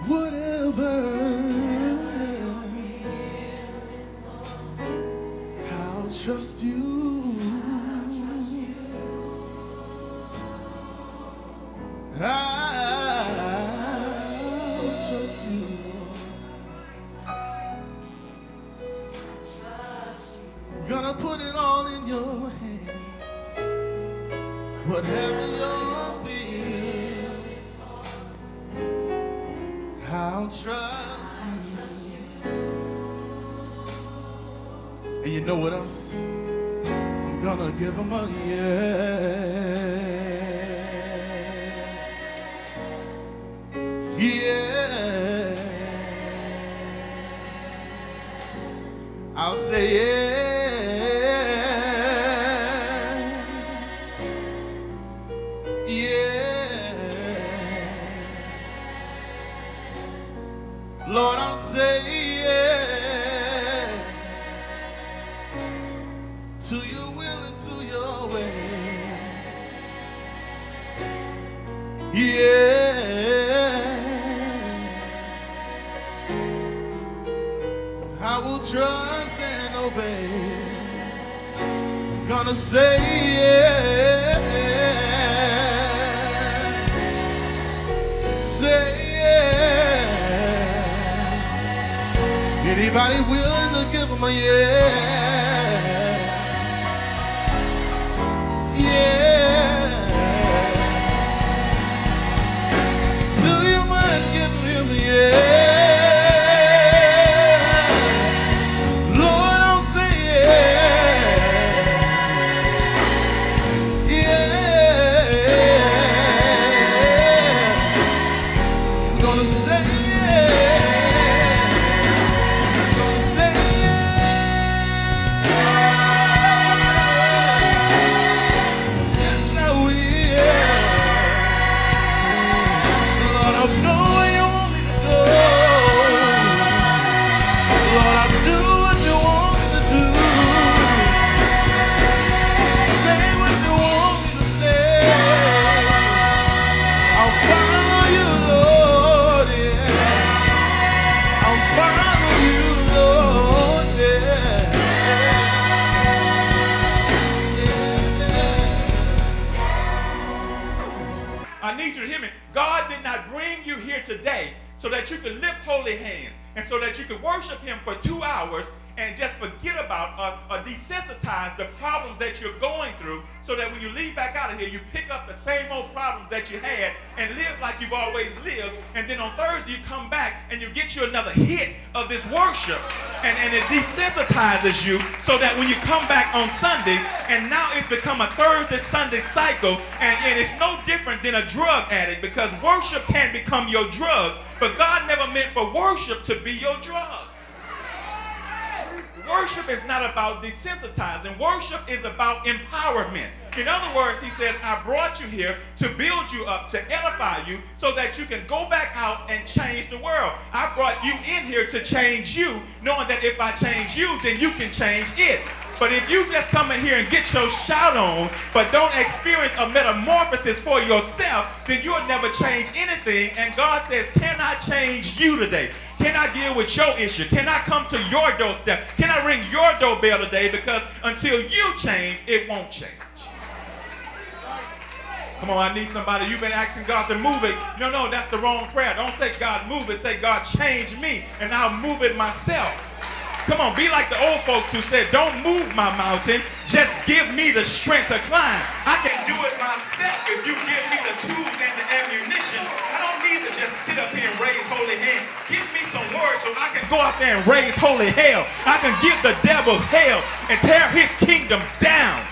whatever. I'll trust you. I'll trust you. I'm gonna put it all in your hands. Whatever your will, I'll trust you. And you know what else? I'm gonna give them a yes. Yeah. I'll say yeah. Lord, I'll say yes to your will and to your way. Yeah, I will trust and obey. I'm gonna say yes, say yes. Anybody willing to give them a yeah? Yeah. Do you mind giving him a yeah? Lord, I'll say yeah. Yeah. I'm gonna say today so that you can lift holy hands and so that you can worship him for 2 hours and just forget about or desensitize the problems that you're going through, so that when you leave back out of here, you pick up the same old problems that you had and live like you've always lived. And then on Thursday, you come back and you get you another hit of this worship, and it desensitizes you so that when you come back on Sunday, and now it's become a Thursday-Sunday cycle, and it's no different than a drug addict, because worship can become your drug, but God never meant for worship to be your drug. Worship is not about desensitizing. Worship is about empowerment. In other words, he says, I brought you here to build you up, to edify you, so that you can go back out and change the world. I brought you in here to change you, knowing that if I change you, then you can change it. But if you just come in here and get your shout on, but don't experience a metamorphosis for yourself, then you'll never change anything. And God says, can I change you today? Can I deal with your issue? Can I come to your doorstep? Can I ring your doorbell today? Because until you change, it won't change. Come on, I need somebody. You've been asking God to move it. No, that's the wrong prayer. Don't say God move it. Say God change me, and I'll move it myself. Come on, be like the old folks who said, don't move my mountain, just give me the strength to climb. I can do it myself if you give me the tools and the ammunition. I don't need to just sit up here and raise holy hands. Give me some words so I can go out there and raise holy hell. I can give the devil hell and tear his kingdom down.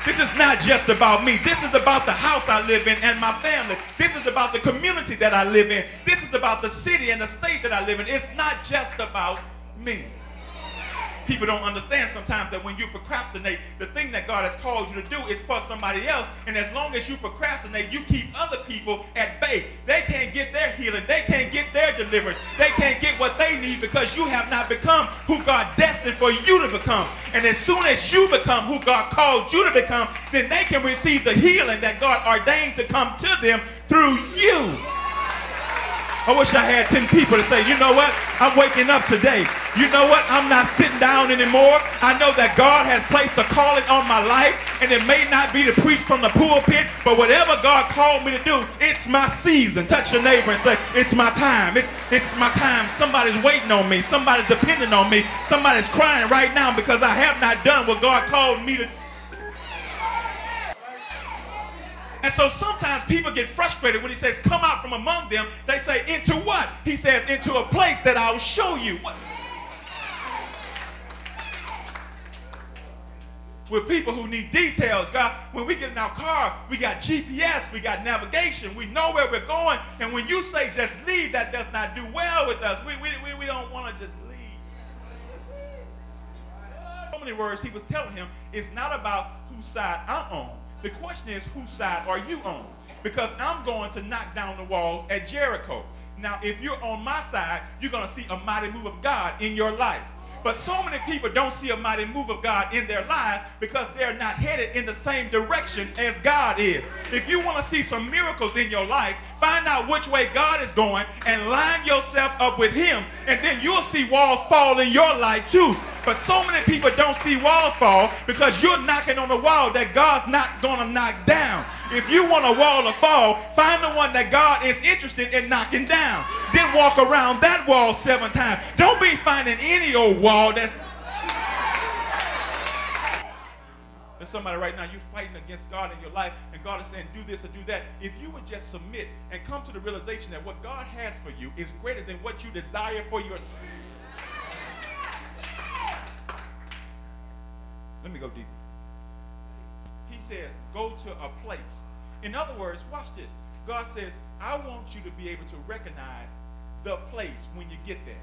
This is not just about me. This is about the house I live in and my family. This is about the community that I live in. This is about the city and the state that I live in. It's not just about me. People don't understand sometimes that when you procrastinate, the thing that God has called you to do is for somebody else. And as long as you procrastinate, you keep other people at bay. They can't get their healing. They can't get their deliverance. They can't get what they need because you have not become who God destined for you to become. And as soon as you become who God called you to become, then they can receive the healing that God ordained to come to them through you. I wish I had 10 people to say, you know what? I'm waking up today. You know what? I'm not sitting down anymore. I know that God has placed a calling on my life, and it may not be to preach from the pulpit, but whatever God called me to do, it's my season. Touch your neighbor and say, it's my time. It's my time. Somebody's waiting on me. Somebody's depending on me. Somebody's crying right now because I have not done what God called me to do. And so sometimes people get frustrated when he says, come out from among them. They say, into what? He says, into a place that I'll show you. What? We're people who need details. God, when we get in our car, we got GPS, we got navigation, we know where we're going. And when you say just leave, that does not do well with us. We don't want to just leave. So many words he was telling him, it's not about whose side I'm on. The question is, whose side are you on? Because I'm going to knock down the walls at Jericho. Now, if you're on my side, you're going to see a mighty move of God in your life. But so many people don't see a mighty move of God in their lives because they're not headed in the same direction as God is. If you want to see some miracles in your life, find out which way God is going and line yourself up with him, and then you'll see walls fall in your life too. But so many people don't see walls fall because you're knocking on the wall that God's not going to knock down. If you want a wall to fall, find the one that God is interested in knocking down. Then walk around that wall 7 times. Don't be finding any old wall that's... There's somebody right now, you're fighting against God in your life, and God is saying, do this or do that. If you would just submit and come to the realization that what God has for you is greater than what you desire for yourself. Let me go deeper. He says, go to a place. In other words, watch this. God says, I want you to be able to recognize the place when you get there.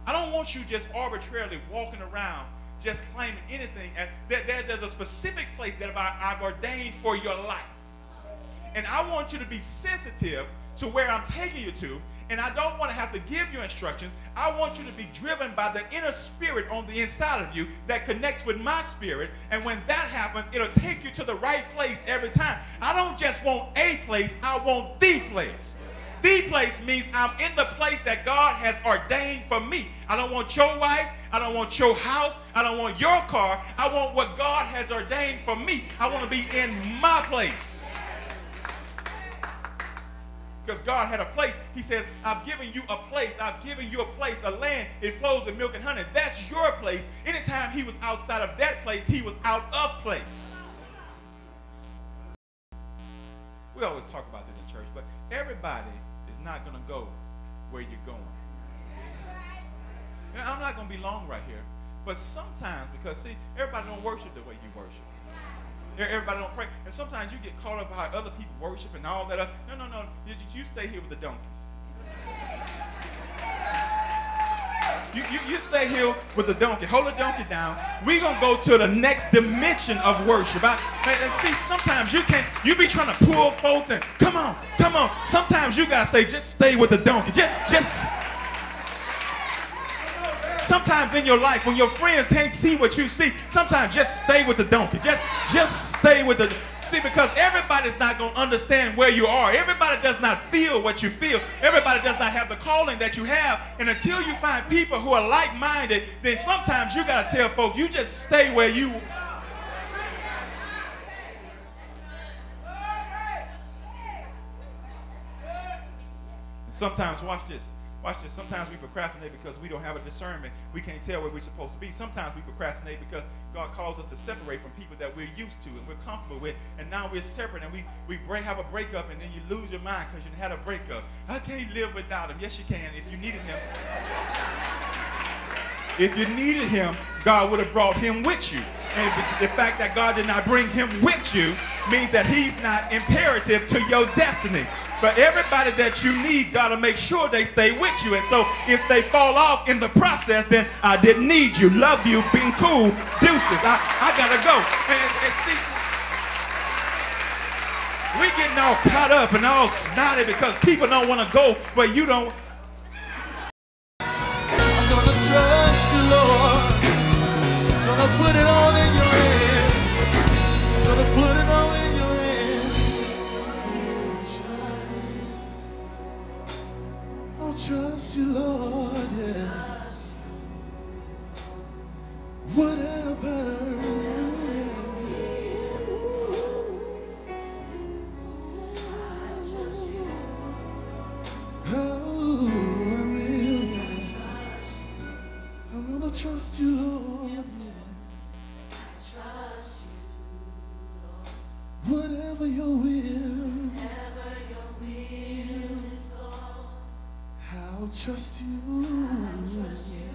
I don't want you just arbitrarily walking around just claiming anything. There's a specific place that I've ordained for your life. And I want you to be sensitive to where I'm taking you to. And I don't want to have to give you instructions. I want you to be driven by the inner spirit on the inside of you that connects with my spirit. And when that happens, it'll take you to the right place every time. I don't just want a place, I want the place. The place means I'm in the place that God has ordained for me. I don't want your wife. I don't want your house. I don't want your car. I want what God has ordained for me. I want to be in my place. Because God had a place. He says, I've given you a place. I've given you a place, a land. It flows with milk and honey. That's your place. Anytime he was outside of that place, he was out of place. We always talk about this in church, but everybody is not going to go where you're going. Now, I'm not going to be long right here, but sometimes, because see, everybody don't worship the way you worship. Everybody don't pray. And sometimes you get caught up by how other people worship and all that. No. You stay here with the donkeys. You stay here with the donkey. Hold the donkey down. We're going to go to the next dimension of worship. And see, sometimes you can't. You be trying to pull folks and come on. Sometimes you got to say, just stay with the donkey. Just sometimes in your life, when your friends can't see what you see, sometimes just stay with the donkey. Just stay with the... See, because everybody's not going to understand where you are. Everybody does not feel what you feel. Everybody does not have the calling that you have. And until you find people who are like-minded, then sometimes you got to tell folks, you just stay where you... Sometimes, watch this. Sometimes we procrastinate because we don't have a discernment. We can't tell where we're supposed to be. Sometimes we procrastinate because God calls us to separate from people that we're used to and we're comfortable with. And now we're separate and we have a breakup, and then you lose your mind because you had a breakup. I can't live without him. Yes, you can if you needed him. If you needed him, God would have brought him with you. And the fact that God did not bring him with you means that he's not imperative to your destiny. But everybody that you need got to make sure they stay with you. And so if they fall off in the process, then I didn't need you. Love you, being cool, deuces. I got to go. And see, we getting all caught up and all snotty because people don't want to go where you don't. I'm going to trust you, Lord. I'm going to put it all in your hands. I'm going to put it all in your hands. whatever. Oh, I will. I'm gonna trust you, Lord. Whatever your will, I'll trust you.